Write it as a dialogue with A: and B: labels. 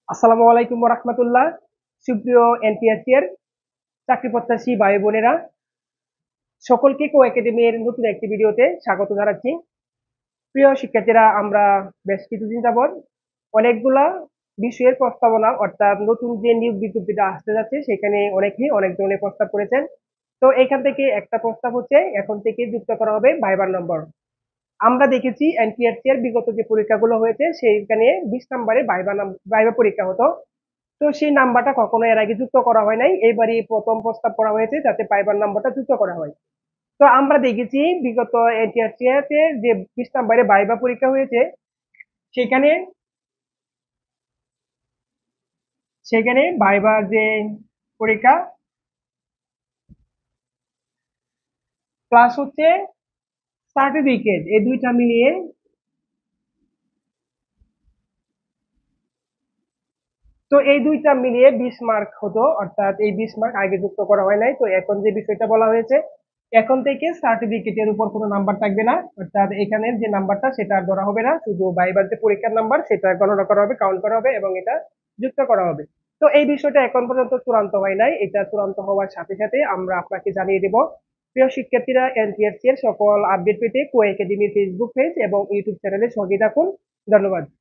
A: আসসালামু আলাইকুম রহমতুল্লাহ। সুপ্রিয় এনটিআরসি এর চাকরি প্রত্যাশী ভাই বোনেরা, সকলকে কো একাডেমির নতুন একটি ভিডিওতে স্বাগত জানাচ্ছি। প্রিয় শিক্ষার্থীরা, আমরা বেশ কিছুদিন যাবৎ অনেকগুলা বিষয়ের প্রস্তাবনা অর্থাৎ নতুন যে নিয়োগ বিজ্ঞপ্তিটা আসতে যাচ্ছে সেখানে অনেকেই অনেক ধরনের প্রস্তাব করেছেন। তো এখান থেকে একটা প্রস্তাব হচ্ছে এখন থেকে যুক্ত করা হবে ভাইবার নম্বর। আমরা দেখেছি এনটিআরসি এর বিগত যে পরীক্ষাগুলো হয়েছে সেইখানে 20 নম্বরে ভাইবা পরীক্ষা হতো। তো সেই নাম্বারটা কখনো এর আগে যুক্ত করা হয় নাই, এবারই প্রথম প্রস্তাব করা হয়েছে যাতে পাইবার নাম্বারটা যুক্ত করা হয়। তো আমরা দেখেছি বিগত এনটিআরসি তে যে 20 নম্বরে ভাইবা পরীক্ষা হয়েছে সেখানে সেখানে ভাইবার যে পরীক্ষা প্লাস হচ্ছে সার্টিফিকেট, এই দুইটা মিলিয়ে এই দুইটা মিলিয়ে 20 মার্ক হতো, অর্থাৎ এই 20 মার্ক আগে যুক্ত করা হয় নাই। তো এখন যে বিষয়টা বলা হয়েছে, এখন থেকে সার্টিফিকেটের উপর কোনো নাম্বার থাকবে না, অর্থাৎ এখানের যে নাম্বারটা সেটা আর ধরা হবে না, শুধু ভাইবার যে পরীক্ষার নাম্বার সেটা গণনা করা হবে, কাউন্ট করা হবে এবং এটা যুক্ত করা হবে। তো এই বিষয়টা এখন পর্যন্ত চূড়ান্ত হয় নাই, এটা চূড়ান্ত হওয়ার সাথে সাথে আমরা আপনাকে জানিয়ে দেব। প্রিয় শিক্ষার্থীরা, এনটিএসসি এর সকল আপডেট পেতে কো একাডেমির ফেসবুক পেজ এবং ইউটিউব চ্যানেলে সঙ্গে থাকুন। ধন্যবাদ।